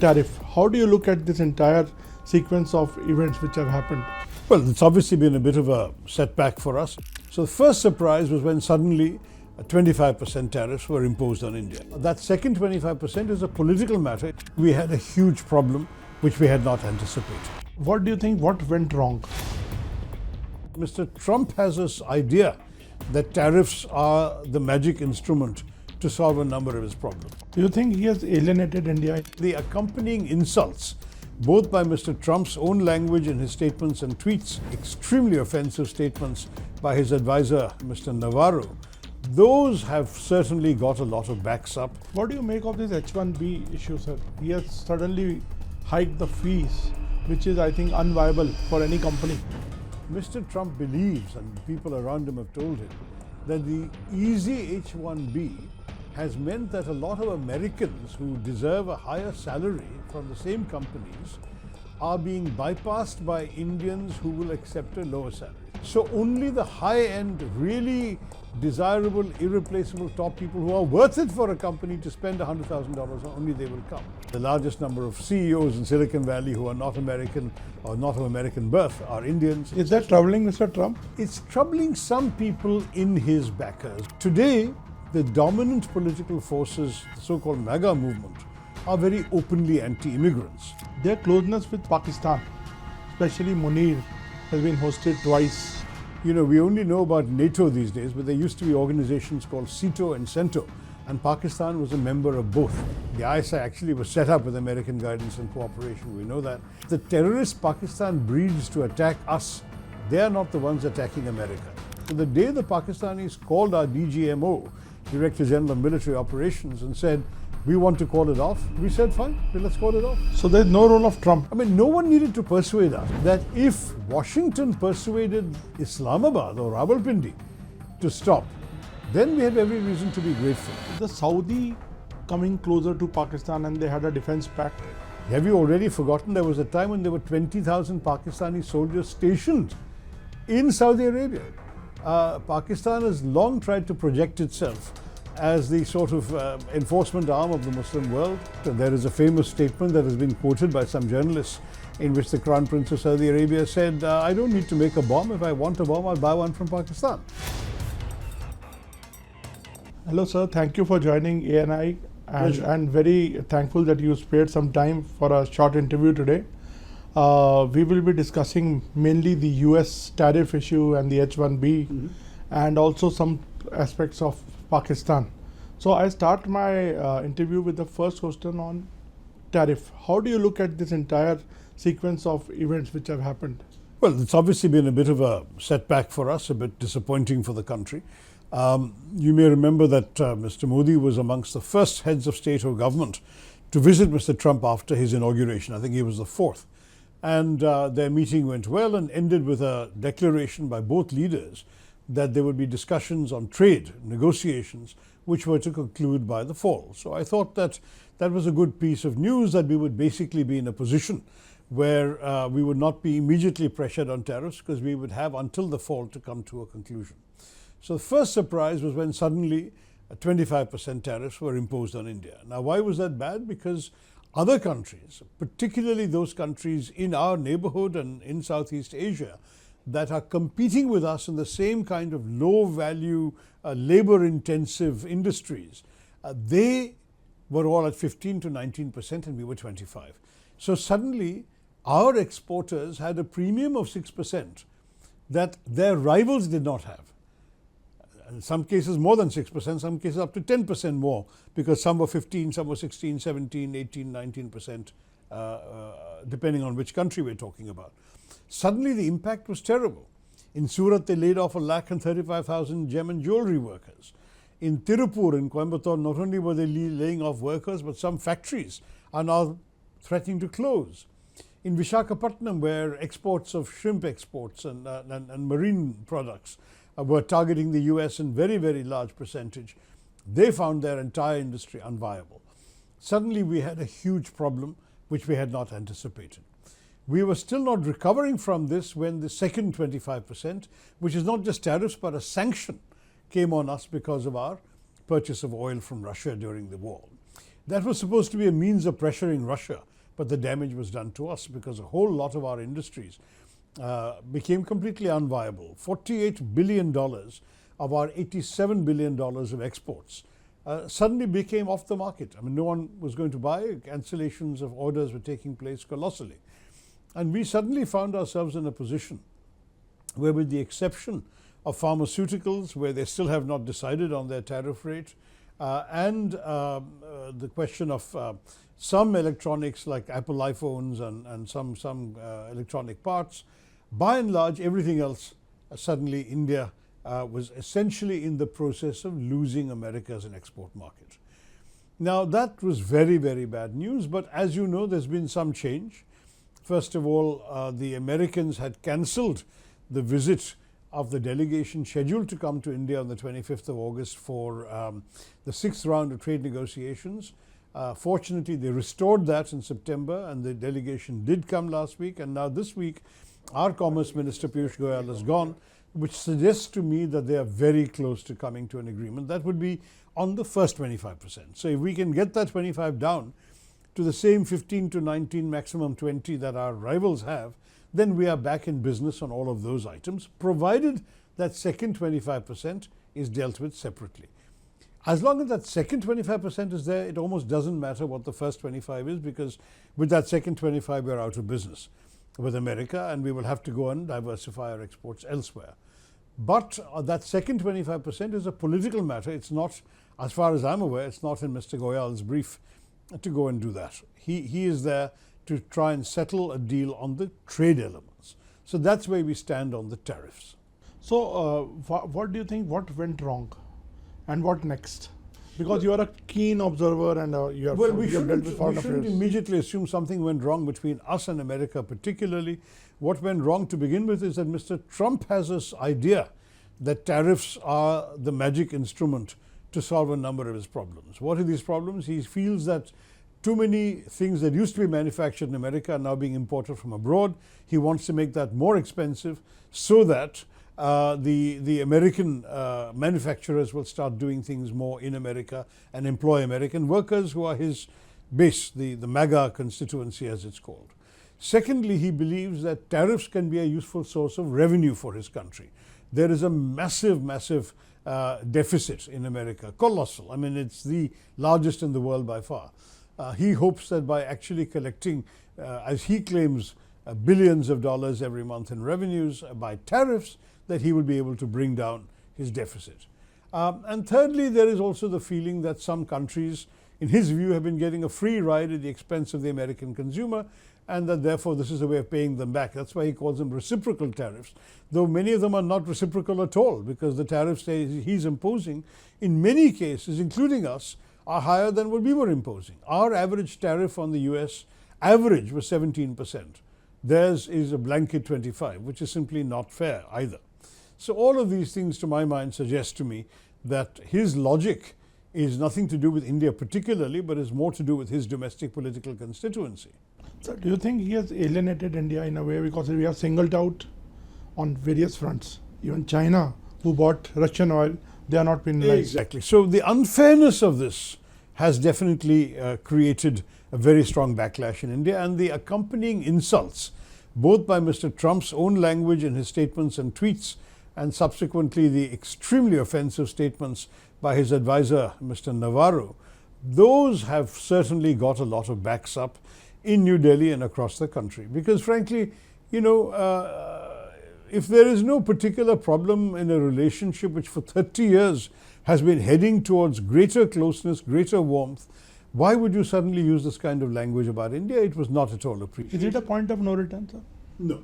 tariff. How do you look at this entire sequence of events which have happened? Well, it's obviously been a bit of a setback for us. So the first surprise was when suddenly 25% tariffs were imposed on India. That second 25% is a political matter. We had a huge problem which we had not anticipated. What do you think, what went wrong? Mr. Trump has this idea that tariffs are the magic instrument to solve a number of his problems. Do you think he has alienated India? The accompanying insults, both by Mr. Trump's own language in his statements and tweets, extremely offensive statements by his advisor, Mr. Navarro, those have certainly got a lot of backs up. What do you make of this H1B issue, sir? He has suddenly hiked the fees, which is, I think, unviable for any company. Mr. Trump believes, and people around him have told him, that the easy H1B has meant that a lot of Americans who deserve a higher salary from the same companies are being bypassed by Indians who will accept a lower salary. So only the high-end, really desirable, irreplaceable top people who are worth it for a company to spend $100,000, only they will come. The largest number of CEOs in Silicon Valley who are not American or not of American birth are Indians. Is that troubling Mr. Trump? It's troubling some people in his backers. Today, the dominant political forces, the so-called MAGA movement, are very openly anti-immigrants. Their closeness with Pakistan, especially Munir, has been hosted twice. You know, we only know about NATO these days, but there used to be organizations called SEATO and CENTO, and Pakistan was a member of both. The ISI actually was set up with American guidance and cooperation, we know that. The terrorists Pakistan breeds to attack us, they are not the ones attacking America. So the day the Pakistanis called our DGMO, Director General of Military Operations, and said, we want to call it off, we said, fine, let's call it off. So there's no role of Trump. I mean, no one needed to persuade us that if Washington persuaded Islamabad or Rawalpindi to stop, then we have every reason to be grateful. The Saudi coming closer to Pakistan and they had a defense pact. Have you already forgotten there was a time when there were 20,000 Pakistani soldiers stationed in Saudi Arabia? Pakistan has long tried to project itself as the sort of enforcement arm of the Muslim world. There is a famous statement that has been quoted by some journalists in which the Crown Prince of Saudi Arabia said, I don't need to make a bomb. If I want a bomb, I'll buy one from Pakistan. Hello, sir. Thank you for joining ANI, and very thankful that you spared some time for a short interview today. We will be discussing mainly the US tariff issue and the H1B, and also some aspects of Pakistan. So I start my interview with the first question on tariff. How do you look at this entire sequence of events which have happened? Well, it's obviously been a bit of a setback for us, a bit disappointing for the country. You may remember that Mr. Modi was amongst the first heads of state or government to visit Mr. Trump after his inauguration. I think he was the fourth. And their meeting went well and ended with a declaration by both leaders that there would be discussions on trade, negotiations, which were to conclude by the fall. So I thought that that was a good piece of news, that we would basically be in a position where we would not be immediately pressured on tariffs, because we would have until the fall to come to a conclusion. So the first surprise was when suddenly 25% tariffs were imposed on India. Now, why was that bad? Because other countries, particularly those countries in our neighborhood and in Southeast Asia, that are competing with us in the same kind of low-value, labor-intensive industries, they were all at 15 to 19% and we were 25. So suddenly, our exporters had a premium of 6% that their rivals did not have. In some cases more than 6%, some cases up to 10% more, because some were 15, some were 16, 17, 18, 19%, depending on which country we're talking about. Suddenly the impact was terrible. In Surat, they laid off 135,000 gem and jewelry workers. In Tirupur, in Coimbatore, not only were they laying off workers, but some factories are now threatening to close. In Visakhapatnam, where exports of shrimp exports and marine products were targeting the US in very, very large percentage, they found their entire industry unviable. Suddenly we had a huge problem which we had not anticipated. We were still not recovering from this when the second 25%, which is not just tariffs but a sanction, came on us because of our purchase of oil from Russia during the war. That was supposed to be a means of pressuring Russia, but the damage was done to us because a whole lot of our industries became completely unviable. $48 billion of our $87 billion of exports suddenly became off the market. I mean, no one was going to buy. Cancellations of orders were taking place colossally. And we suddenly found ourselves in a position where, with the exception of pharmaceuticals, where they still have not decided on their tariff rate, and the question of some electronics like Apple iPhones and some electronic parts, by and large, everything else, suddenly India was essentially in the process of losing America as an export market. Now, that was very, very bad news, but as you know, there's been some change. First of all, the Americans had cancelled the visit of the delegation scheduled to come to India on the 25th of August for the 6th round of trade negotiations. Fortunately, they restored that in September, and the delegation did come last week. And now this week, our Commerce Minister Piyush Goyal has gone, which suggests to me that they are very close to coming to an agreement. That would be on the first 25%. So if we can get that 25 down to the same 15 to 19, maximum 20 that our rivals have, then we are back in business on all of those items, provided that second 25% is dealt with separately. As long as that second 25% is there, it almost doesn't matter what the first 25 is, because with that second 25, we're out of business with America, and we will have to go and diversify our exports elsewhere. But that second 25% is a political matter. It's not, as far as I'm aware, it's not in Mr. Goyal's brief to go and do that. He is there to try and settle a deal on the trade elements. So that's where we stand on the tariffs. So what do you think, what went wrong and what next? Because you are a keen observer and you have, well, we you have dealt with foreign shouldn't affairs. immediately assume something went wrong between us and America particularly. What went wrong to begin with is that Mr. Trump has this idea that tariffs are the magic instrument to solve a number of his problems. What are these problems? He feels that too many things that used to be manufactured in America are now being imported from abroad. He wants to make that more expensive so that the American manufacturers will start doing things more in America and employ American workers who are his base, the MAGA constituency as it's called. Secondly, he believes that tariffs can be a useful source of revenue for his country. There is a massive deficit in America, colossal. I mean, it's the largest in the world by far. He hopes that by actually collecting, as he claims, billions of dollars every month in revenues by tariffs, that he will be able to bring down his deficit. And thirdly, there is also the feeling that some countries, in his view, have been getting a free ride at the expense of the American consumer, and that therefore this is a way of paying them back. That's why he calls them reciprocal tariffs, though many of them are not reciprocal at all, because the tariffs he's imposing, in many cases, including us, are higher than what we were imposing. Our average tariff on the US average was 17%. Theirs is a blanket 25%, which is simply not fair either. So all of these things, to my mind, suggest to me that his logic is nothing to do with India particularly, but is more to do with his domestic political constituency. So do you think he has alienated India in a way, because we are singled out on various fronts? Even China, who bought Russian oil, they are not penalized. Exactly. So the unfairness of this has definitely created a very strong backlash in India, and the accompanying insults, both by Mr. Trump's own language in his statements and tweets, and subsequently the extremely offensive statements by his advisor, Mr. Navarro, those have certainly got a lot of backs up in New Delhi and across the country. Because frankly, you know, if there is no particular problem in a relationship which for 30 years has been heading towards greater closeness, greater warmth, why would you suddenly use this kind of language about India? It was not at all appreciated. Is it a point of no return, sir? No.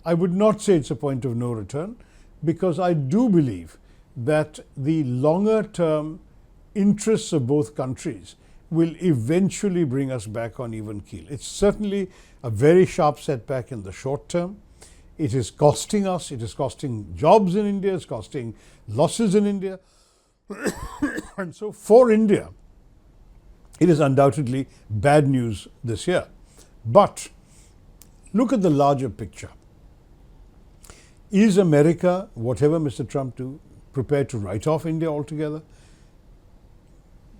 I would not say it's a point of no return, because I do believe that the longer term interests of both countries will eventually bring us back on even keel. It's certainly a very sharp setback in the short term. It is costing us, it is costing jobs in India, it's costing losses in India. And so for India, it is undoubtedly bad news this year. But look at the larger picture. Is America, whatever Mr. Trump do, prepared to write off India altogether?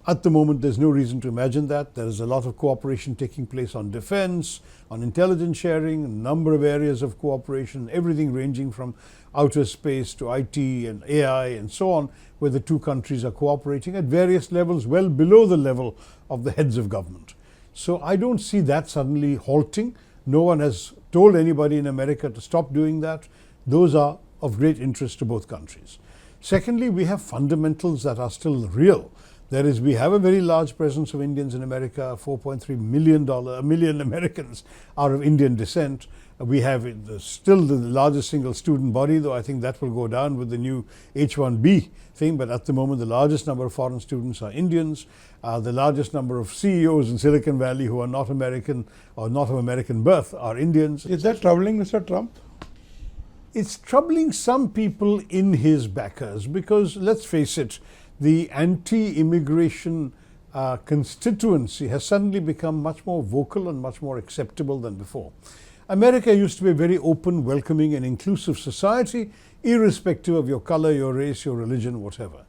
At the moment, there's no reason to imagine that. There is a lot of cooperation taking place on defense, on intelligence sharing, a number of areas of cooperation, everything ranging from outer space to IT and AI and so on, where the two countries are cooperating at various levels, well below the level of the heads of government. So I don't see that suddenly halting. No one has told anybody in America to stop doing that. Those are of great interest to both countries. Secondly, we have fundamentals that are still real. That is, we have a very large presence of Indians in America. 4.3 million Americans are of Indian descent. We have still the largest single student body, though I think that will go down with the new H-1B thing. But at the moment, the largest number of foreign students are Indians. The largest number of CEOs in Silicon Valley who are not American or not of American birth are Indians. Is that troubling Mr. Trump? It's troubling some people in his backers because, let's face it, the anti-immigration constituency has suddenly become much more vocal and much more acceptable than before. America used to be a very open, welcoming and inclusive society, irrespective of your color, your race, your religion, whatever.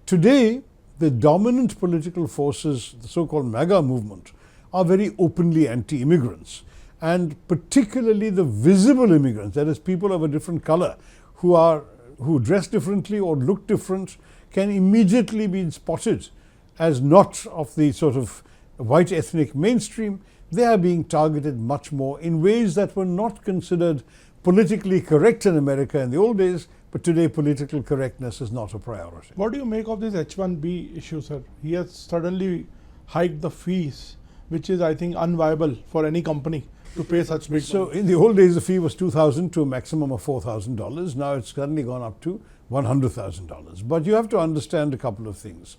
Today, the dominant political forces, the so-called MAGA movement, are very openly anti-immigrants. And particularly the visible immigrants, that is people of a different color who dress differently or look different, can immediately be spotted as not of the sort of white ethnic mainstream. They are being targeted much more in ways that were not considered politically correct in America in the old days, but today political correctness is not a priority. What do you make of this H-1B issue, sir? He has suddenly hiked the fees, which is, I think, unviable for any company to pay such big So money. in the old days, the fee was $2,000 to a maximum of $4,000. Now it's suddenly gone up to $100,000. But you have to understand a couple of things.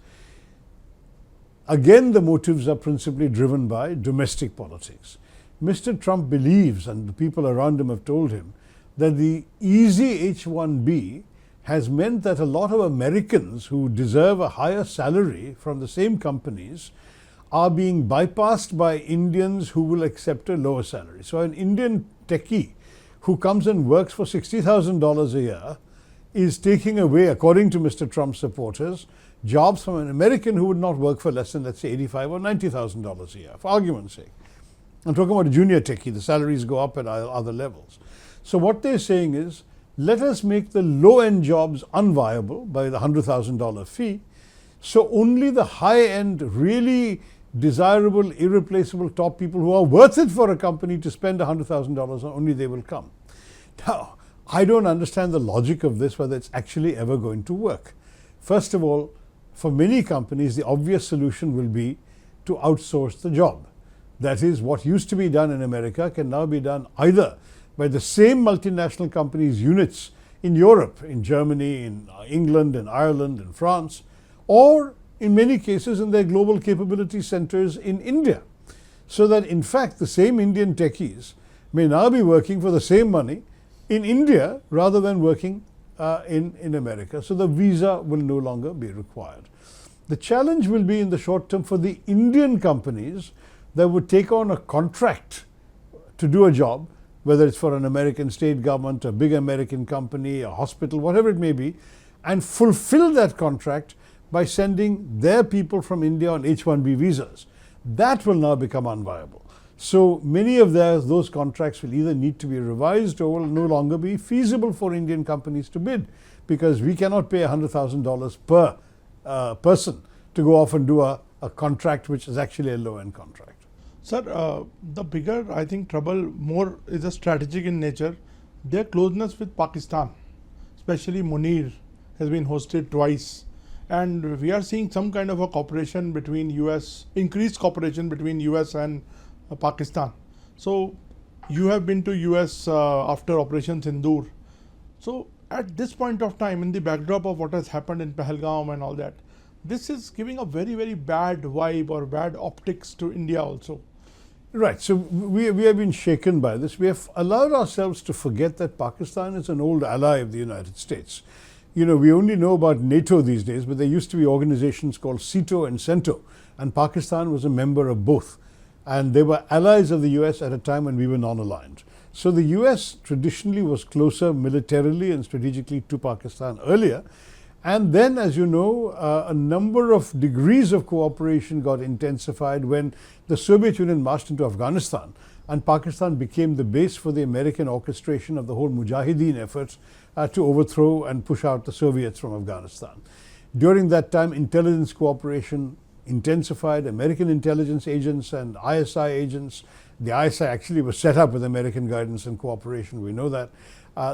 Again, the motives are principally driven by domestic politics. Mr. Trump believes, and the people around him have told him, that the easy H-1B has meant that a lot of Americans who deserve a higher salary from the same companies are being bypassed by Indians who will accept a lower salary. So an Indian techie who comes and works for $60,000 a year is taking away, according to Mr. Trump's supporters, jobs from an American who would not work for less than, let's say, $85,000 or $90,000 a year, for argument's sake. I'm talking about a junior techie. The salaries go up at other levels. So what they're saying is, let us make the low-end jobs unviable by the $100,000 fee, so only the high-end, really desirable, irreplaceable top people who are worth it for a company to spend $100,000 on, only they will come. Now, I don't understand the logic of this, whether it's actually ever going to work. First of all, for many companies, the obvious solution will be to outsource the job. That is, what used to be done in America can now be done either by the same multinational companies' units in Europe, in Germany, in England, in Ireland, in France, or in many cases in their global capability centers in India. So that in fact the same Indian techies may now be working for the same money in India rather than working in America. So the visa will no longer be required. The challenge will be in the short term for the Indian companies that would take on a contract to do a job, whether it's for an American state government, a big American company, a hospital, whatever it may be, and fulfill that contract by sending their people from India on H-1B visas. That will now become unviable. So many of those contracts will either need to be revised or will no longer be feasible for Indian companies to bid, because we cannot pay $100,000 per person to go off and do a contract which is actually a low-end contract. Sir, the bigger, I think, trouble more is a strategic in nature. Their closeness with Pakistan, especially Munir, has been hosted twice. And we are seeing some kind of a cooperation between US, increased cooperation between US and Pakistan. So you have been to US after Operation Sindoor. So at this point of time, in the backdrop of what has happened in Pahalgam and all that, this is giving a very, very bad vibe or bad optics to India also. Right. So we have been shaken by this. We have allowed ourselves to forget that Pakistan is an old ally of the United States. You know, we only know about NATO these days, but there used to be organizations called SEATO and CENTO, and Pakistan was a member of both. And they were allies of the US at a time when we were non-aligned. So the US traditionally was closer militarily and strategically to Pakistan earlier. And then, as you know, a number of degrees of cooperation got intensified when the Soviet Union marched into Afghanistan, and Pakistan became the base for the American orchestration of the whole Mujahideen efforts to overthrow and push out the Soviets from Afghanistan. During that time, intelligence cooperation intensified. American intelligence agents and ISI agents. The ISI actually was set up with American guidance and cooperation, we know that.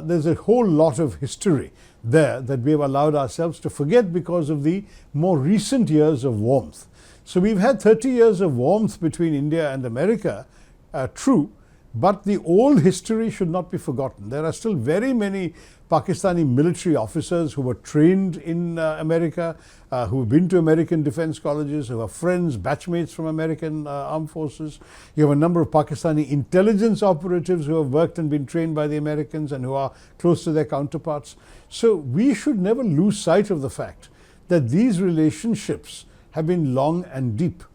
There's a whole lot of history there that we have allowed ourselves to forget because of the more recent years of warmth. So we've had 30 years of warmth between India and America, true, but the old history should not be forgotten. There are still very many Pakistani military officers who were trained in America, who have been to American defense colleges, who are friends, batchmates from American armed forces. You have a number of Pakistani intelligence operatives who have worked and been trained by the Americans and who are close to their counterparts. So we should never lose sight of the fact that these relationships have been long and deep.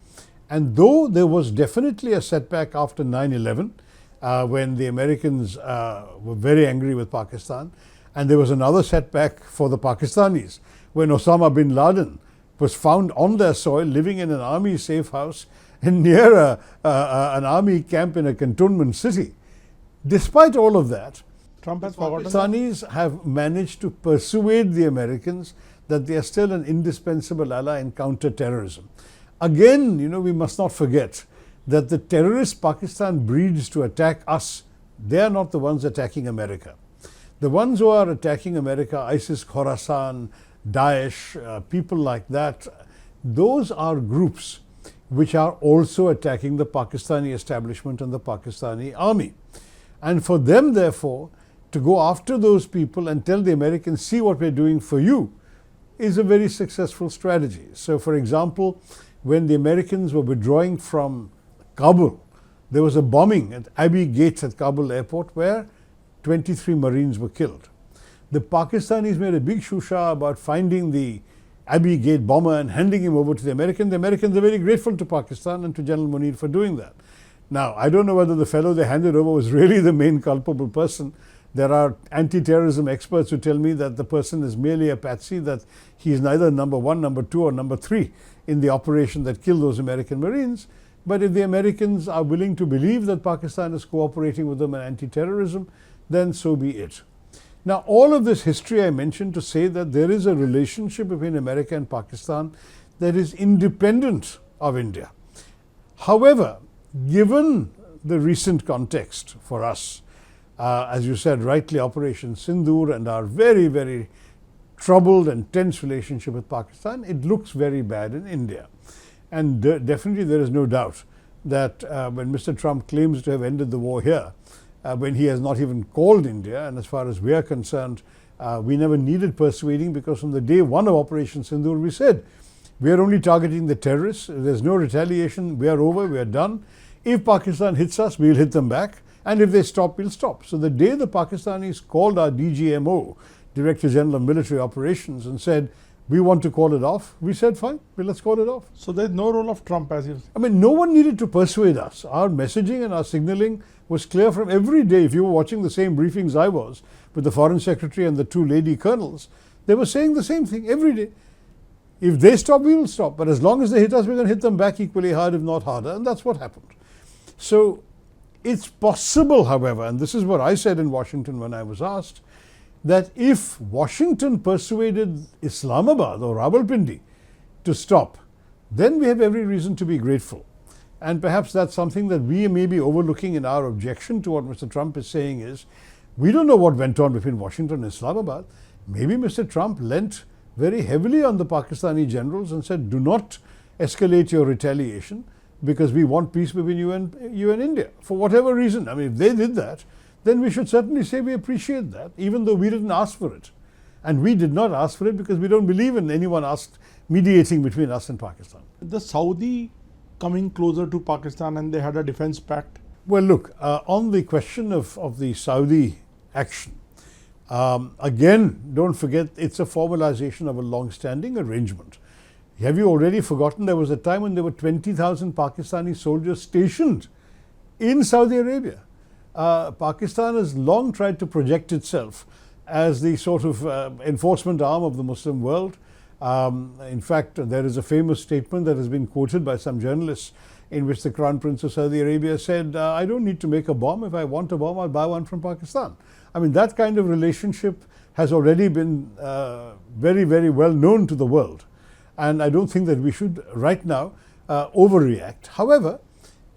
And though there was definitely a setback after 9/11, when the Americans were very angry with Pakistan, and there was another setback for the Pakistanis when Osama bin Laden was found on their soil living in an army safe house and near an army camp in a cantonment city. Despite all of that, Trump has forgotten that. Pakistanis have managed to persuade the Americans that they are still an indispensable ally in counter-terrorism. Again, you know, we must not forget that the terrorists Pakistan breeds to attack us, they are not the ones attacking America. The ones who are attacking America, ISIS, Khorasan, Daesh, people like that, those are groups which are also attacking the Pakistani establishment and the Pakistani army. And for them, therefore, to go after those people and tell the Americans, see what we're doing for you, is a very successful strategy. So, for example, when the Americans were withdrawing from Kabul, there was a bombing at Abbey Gates at Kabul airport where 23 Marines were killed. The Pakistanis made a big shusha about finding the Abbey Gate bomber and handing him over to the Americans. The Americans are very grateful to Pakistan and to General Munir for doing that. Now, I don't know whether the fellow they handed over was really the main culpable person. There are anti-terrorism experts who tell me that the person is merely a patsy, that he is neither number 1, number 2 or number 3 in the operation that killed those American Marines. But if the Americans are willing to believe that Pakistan is cooperating with them in anti-terrorism, then so be it. Now, all of this history I mentioned to say that there is a relationship between America and Pakistan that is independent of India. However, given the recent context for us, as you said rightly, Operation Sindoor and our very, very troubled and tense relationship with Pakistan, it looks very bad in India. And definitely there is no doubt that when Mr. Trump claims to have ended the war here, when he has not even called India, and as far as we are concerned, we never needed persuading, because from the day one of Operation Sindoor we said, we are only targeting the terrorists, there's no retaliation, we are over, we are done. If Pakistan hits us, we'll hit them back, and if they stop, we'll stop. So the day the Pakistanis called our DGMO, Director General of Military Operations, and said, we want to call it off, we said, fine, well, let's call it off. So there's no role of Trump, as you say. I mean, no one needed to persuade us. Our messaging and our signaling was clear from every day. If you were watching the same briefings I was with the Foreign Secretary and the 2 lady colonels, they were saying the same thing every day. If they stop, we will stop. But as long as they hit us, we're going to hit them back equally hard, if not harder. And that's what happened. So it's possible, however, and this is what I said in Washington when I was asked, that if Washington persuaded Islamabad or Rawalpindi to stop, then we have every reason to be grateful. And perhaps that's something that we may be overlooking in our objection to what Mr. Trump is saying is, we don't know what went on between Washington and Islamabad. Maybe Mr. Trump lent very heavily on the Pakistani generals and said, do not escalate your retaliation because we want peace between you and India. For whatever reason, I mean, if they did that, then we should certainly say we appreciate that, even though we didn't ask for it. And we did not ask for it because we don't believe in anyone mediating between us and Pakistan. The Saudi coming closer to Pakistan and they had a defense pact. Well, look, on the question of the Saudi action, again, don't forget, it's a formalization of a long-standing arrangement. Have you already forgotten there was a time when there were 20,000 Pakistani soldiers stationed in Saudi Arabia? Pakistan has long tried to project itself as the sort of enforcement arm of the Muslim world. In fact, there is a famous statement that has been quoted by some journalists in which the Crown Prince of Saudi Arabia said, I don't need to make a bomb. If I want a bomb, I'll buy one from Pakistan. I mean, that kind of relationship has already been very, very well known to the world. And I don't think that we should right now overreact. However,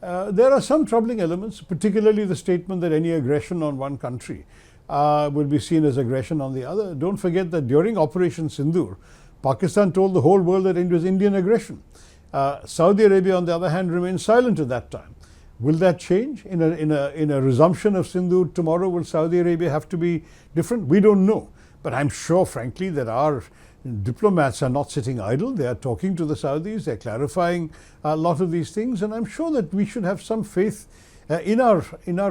there are some troubling elements, particularly the statement that any aggression on one country will be seen as aggression on the other. Don't forget that during Operation Sindoor, Pakistan told the whole world that it was Indian aggression. Saudi Arabia, on the other hand, remained silent at that time. Will that change? In a resumption of Sindoor tomorrow, will Saudi Arabia have to be different? We don't know. But I'm sure, frankly, that our diplomats are not sitting idle. They are talking to the Saudis. They're clarifying a lot of these things. And I'm sure that we should have some faith in our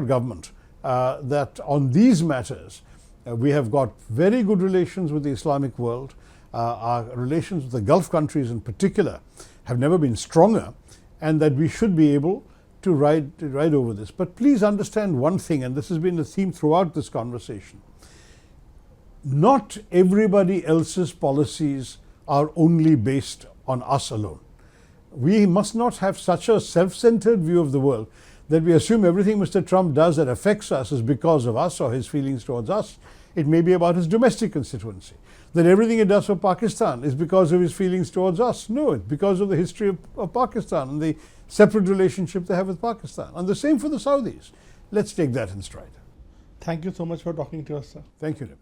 government that on these matters, we have got very good relations with the Islamic world. Our relations with the Gulf countries in particular have never been stronger, and that we should be able to ride over this. But please understand one thing, and this has been a theme throughout this conversation. Not everybody else's policies are only based on us alone. We must not have such a self-centered view of the world that we assume everything Mr. Trump does that affects us is because of us or his feelings towards us. It may be about his domestic constituency. That everything he does for Pakistan is because of his feelings towards us. No, it's because of the history of Pakistan and the separate relationship they have with Pakistan. And the same for the Saudis. Let's take that in stride. Thank you so much for talking to us, sir. Thank you, Nabi.